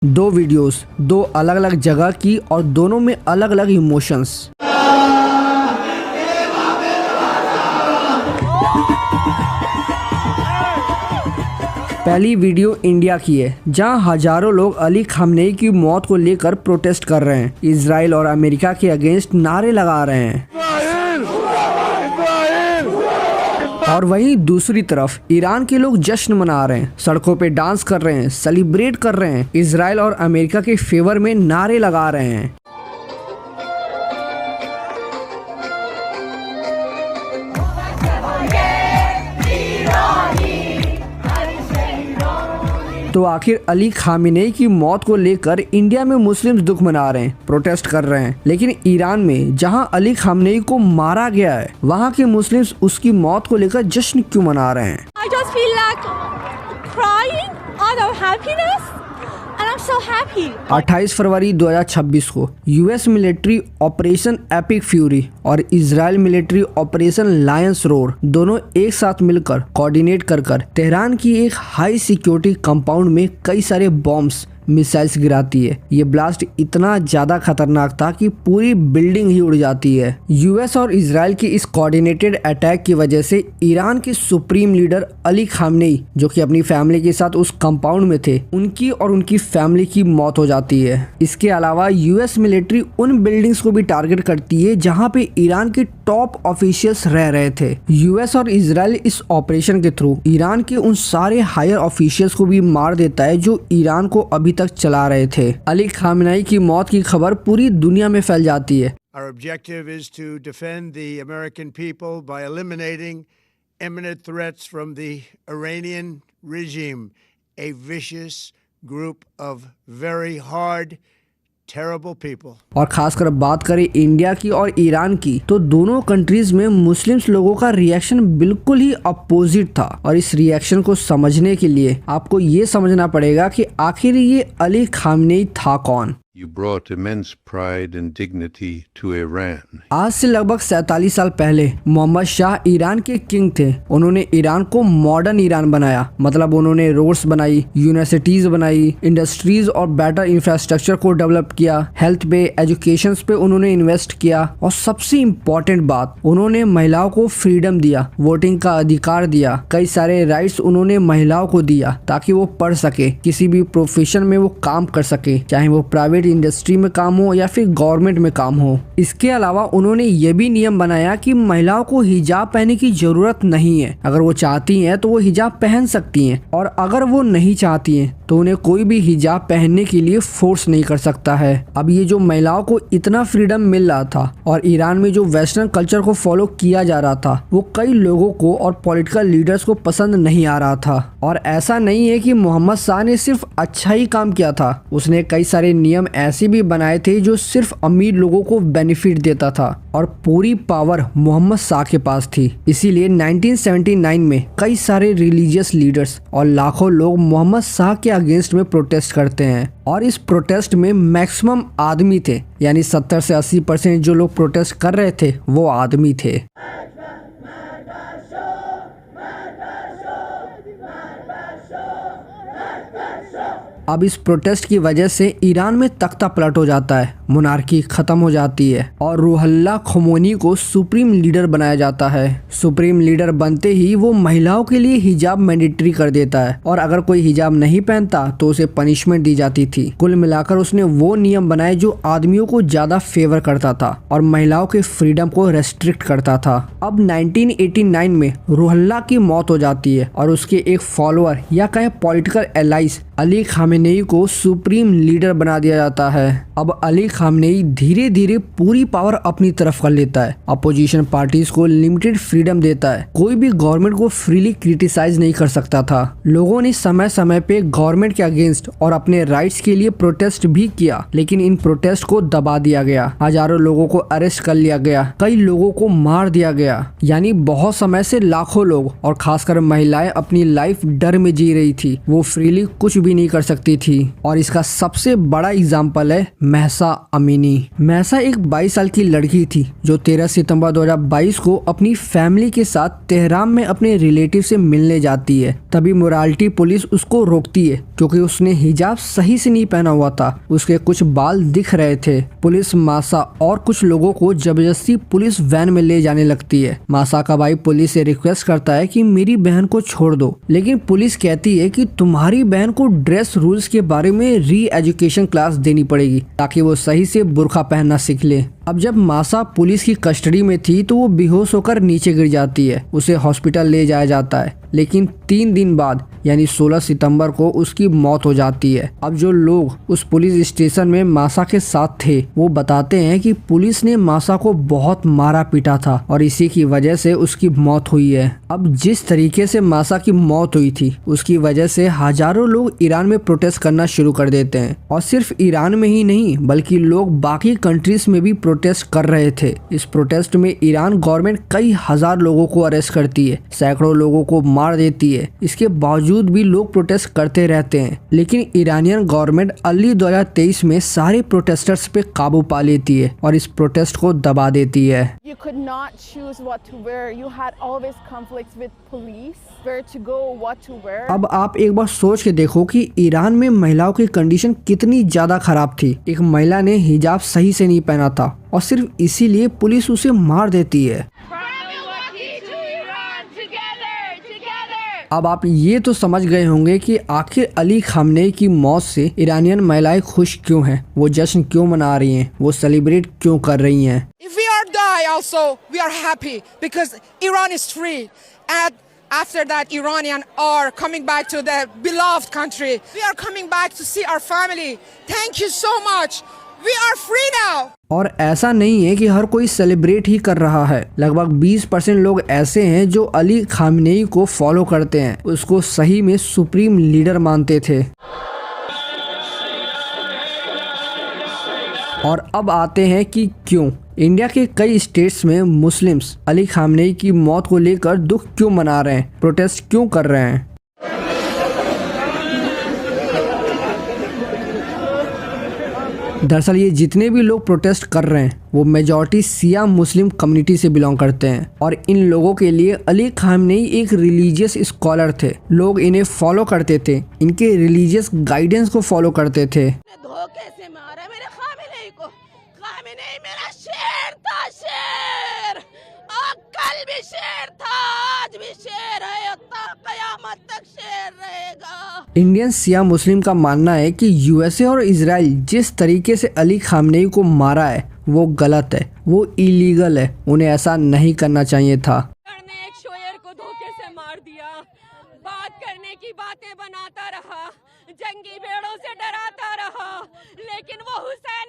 दो वीडियोस, दो अलग अलग जगह की और दोनों में अलग अलग इमोशंस। पहली वीडियो इंडिया की है, जहां हजारों लोग अली खामनेई की मौत को लेकर प्रोटेस्ट कर रहे हैं, इजराइल और अमेरिका के अगेंस्ट नारे लगा रहे हैं। और वहीं दूसरी तरफ ईरान के लोग जश्न मना रहे हैं, सड़कों पे डांस कर रहे हैं, सेलिब्रेट कर रहे हैं, इजराइल और अमेरिका के फेवर में नारे लगा रहे हैं। तो आखिर अली खामनेई की मौत को लेकर इंडिया में मुस्लिम्स दुख मना रहे हैं, प्रोटेस्ट कर रहे हैं, लेकिन ईरान में जहां अली खामनेई को मारा गया है, वहां के मुस्लिम्स उसकी मौत को लेकर जश्न क्यों मना रहे हैं? I just feel like crying out of happiness and I'm so happy. 28 फरवरी 2026 को US military operation Epic Fury और Israel military operation Lion's Roar दोनों एक साथ मिलकर कोऑर्डिनेट कर तेहरान की एक हाई सिक्योरिटी कंपाउंड में कई सारे बॉम्ब्स मिसाइल्स गिराती है। ये ब्लास्ट इतना ज्यादा खतरनाक था कि पूरी बिल्डिंग ही उड़ जाती है। यूएस और इजराइल की इस कोऑर्डिनेटेड अटैक की वजह से ईरान के सुप्रीम लीडर अली खामनेई, जो कि अपनी फैमिली के साथ उस कंपाउंड में थे, उनकी और उनकी फैमिली की मौत हो जाती है। इसके अलावा यूएस मिलिट्री उन बिल्डिंग्स को भी टारगेट करती है जहाँ पे ईरान के टॉप ऑफिशियल्स रह रहे थे। यूएस और इजराइल इस ऑपरेशन के थ्रू ईरान के उन सारे हायर ऑफिशियल्स को भी मार देता है जो ईरान को अभी तक चला रहे थे। अली खामनेई की मौत की खबर पूरी दुनिया में फैल जाती है। Our objective is to defend the American people by eliminating imminent threats from the Iranian regime, a vicious group of very hard, terrible people. और खासकर बात करें इंडिया की और ईरान की, तो दोनों कंट्रीज में मुस्लिम्स लोगों का रिएक्शन बिल्कुल ही अपोजिट था। और इस रिएक्शन को समझने के लिए आपको ये समझना पड़ेगा कि आखिर ये अली खामनेई था कौन। You brought immense pride and dignity to Iran. आज से लगभग 47 साल पहले मोहम्मद शाह ईरान के किंग थे। उन्होंने ईरान को मॉडर्न ईरान बनाया, मतलब उन्होंने रोड्स बनाई, यूनिवर्सिटीज बनाई, इंडस्ट्रीज और बेटर इंफ्रास्ट्रक्चर को डेवलप किया, हेल्थ पे, एजुकेशन पे उन्होंने इन्वेस्ट किया, और सबसे इम्पोर्टेंट बात, उन्होंने महिलाओं को फ्रीडम दिया, वोटिंग का अधिकार दिया, कई सारे राइट्स उन्होंने महिलाओं को दिया ताकि वो पढ़ सके, किसी भी प्रोफेशन में वो काम कर सके, चाहे वो प्राइवेट इंडस्ट्री में काम हो या फिर गवर्नमेंट में काम हो। इसके अलावा उन्होंने ये भी नियम बनाया कि महिलाओं को हिजाब पहनने की जरूरत नहीं है। अगर वो चाहती हैं तो वो हिजाब पहन सकती हैं, और अगर वो नहीं चाहती हैं तो उन्हें कोई भी हिजाब पहनने के लिए फोर्स नहीं कर सकता है। अब ये जो महिलाओं को इतना फ्रीडम मिल रहा था और ईरान में जो वेस्टर्न कल्चर को फॉलो किया जा रहा था, वो कई लोगों को और पॉलिटिकल लीडर्स को पसंद नहीं आ रहा था। और ऐसा नहीं है कि मोहम्मद शाह ने सिर्फ अच्छा ही काम किया था, उसने कई सारे नियम ऐसे भी बनाए थे जो सिर्फ अमीर लोगों को बेनिफिट देता था, और पूरी पावर मोहम्मद शाह के पास थी। इसीलिए 1979 में कई सारे रिलीजियस लीडर्स और लाखों लोग मोहम्मद शाह के अगेंस्ट में प्रोटेस्ट करते हैं। और इस प्रोटेस्ट में मैक्सिमम आदमी थे, यानी 70 से 80% जो लोग प्रोटेस्ट कर रहे थे वो आदमी थे। अब इस प्रोटेस्ट की वजह से ईरान में तख्ता पलट हो जाता है, मोनार्की खत्म हो जाती है और रूहुल्लाह खोमेनी को सुप्रीम लीडर बनाया जाता है। सुप्रीम लीडर बनते ही वो महिलाओं के लिए हिजाब मैंडेटरी कर देता है, और अगर कोई हिजाब नहीं पहनता तो उसे पनिशमेंट दी जाती थी। कुल मिलाकर उसने वो नियम बनाए जो आदमियों को ज्यादा फेवर करता था और महिलाओं के फ्रीडम को रेस्ट्रिक्ट करता था। अब 1989 में रूहुल्लाह की मौत हो जाती है और उसके एक फॉलोअर या कहें पॉलिटिकल एलाइज अली खामनेई को सुप्रीम लीडर बना दिया जाता है। अब अली खामनेई धीरे धीरे पूरी पावर अपनी तरफ कर लेता है, अपोजिशन पार्टीज को लिमिटेड फ्रीडम देता है, कोई भी गवर्नमेंट को फ्रीली क्रिटिसाइज नहीं कर सकता था। लोगों ने समय समय पे गवर्नमेंट के अगेंस्ट और अपने राइट्स के लिए प्रोटेस्ट भी किया, लेकिन इन प्रोटेस्ट को दबा दिया गया, हजारों लोगों को अरेस्ट कर लिया गया, कई लोगों को मार दिया गया। यानी बहुत समय से लाखों लोग और खासकर महिलाएं अपनी लाइफ डर में जी रही थी, वो फ्रीली कुछ भी नहीं कर सकती थी। और इसका सबसे बड़ा एग्जाम्पल है महसा अमीनी। महसा एक 22 साल की लड़की थी जो 13 सितंबर 2022 को अपनी फैमिली के साथ तेहरान में अपने रिलेटिव से मिलने जाती है। तभी मोरालिटी पुलिस उसको रोकती है क्योंकि उसने हिजाब सही से नहीं पहना हुआ था, उसके कुछ बाल दिख रहे थे। पुलिस मासा और कुछ लोगों को जबरदस्ती पुलिस वैन में ले जाने लगती है। मासा का भाई पुलिस से रिक्वेस्ट करता है कि मेरी बहन को छोड़ दो, लेकिन पुलिस कहती है कि तुम्हारी बहन को ड्रेस रूल्स के बारे में री एजुकेशन क्लास देनी पड़ेगी ताकि वो सही से बुर्का पहनना सीख ले। अब जब मासा पुलिस की कस्टडी में थी तो वो बेहोश होकर नीचे गिर जाती है। उसे हॉस्पिटल ले जाया जाता है, लेकिन 3 दिन बाद यानी 16 सितंबर को उसकी मौत हो जाती है। अब जो लोग उस पुलिस स्टेशन में मासा के साथ थे वो बताते हैं कि पुलिस ने मासा को बहुत मारा पीटा था और इसी की वजह से उसकी मौत हुई है। अब जिस तरीके से मासा की मौत हुई थी उसकी वजह से हजारों लोग ईरान में प्रोटेस्ट करना शुरू कर देते हैं, और सिर्फ ईरान में ही नहीं बल्कि लोग बाकी कंट्रीज में भी प्रोटेस्ट कर रहे थे। इस प्रोटेस्ट में ईरान गवर्नमेंट कई हजार लोगों को अरेस्ट करती है, सैकड़ों लोगों को मार देती है। इसके बावजूद भी लोग प्रोटेस्ट करते रहते हैं, लेकिन ईरानियन गवर्नमेंट अर्ली 2023 में सारे प्रोटेस्टर्स पे काबू पा लेती है और इस प्रोटेस्ट को दबा देती है। You could not choose what to wear. You had always conflicts with police, where to go, what to wear. अब आप एक बार सोच के देखो कि ईरान में महिलाओं की कंडीशन कितनी ज्यादा खराब थी। एक महिला ने हिजाब सही से नहीं पहना था और सिर्फ इसीलिए पुलिस उसे मार देती है। अब आप ये तो समझ गए होंगे कि आखिर अली खामनेई की मौत से ईरानियन महिलाएं खुश क्यों हैं, वो जश्न क्यों मना रही हैं, वो सेलिब्रेट क्यों कर रही हैं। If we are die also, we are happy because Iran is free. And after that, Iranian are coming back to their beloved country. We are coming back to see our family. Thank you so much. We are free now. और ऐसा नहीं है कि हर कोई celebrate ही कर रहा है। लगभग 20% लोग ऐसे हैं जो अली खामनेई को फॉलो करते हैं, उसको सही में सुप्रीम लीडर मानते थे। और अब आते हैं कि क्यों इंडिया के कई स्टेट्स में मुस्लिम्स अली खामनेई की मौत को लेकर दुख क्यों मना रहे हैं, प्रोटेस्ट क्यों कर रहे हैं। दरअसल ये जितने भी लोग प्रोटेस्ट कर रहे हैं वो मेजॉरिटी सिया मुस्लिम कम्युनिटी से बिलोंग करते हैं, और इन लोगों के लिए अली खामनेई एक रिलीजियस स्कॉलर थे। लोग इन्हें फॉलो करते थे, इनके रिलीजियस गाइडेंस को फॉलो करते थे। धोखे से मारा मेरे खामनेई को। खामनेई मेरा शेर था, शेर। और कल भी शेर था, आज भी शेर है, कयामत तक शेर रहेगा। इंडियन सिया मुस्लिम का मानना है कि यूएसए और इजराइल जिस तरीके से अली खामनेई को मारा है वो गलत है, वो इलीगल है, उन्हें ऐसा नहीं करना चाहिए था। ने एक शोयर को धोखे से मार दिया, बात करने की बातें बनाता रहा, जंगी भेड़ों से डराता रहा, लेकिन वो हुसैन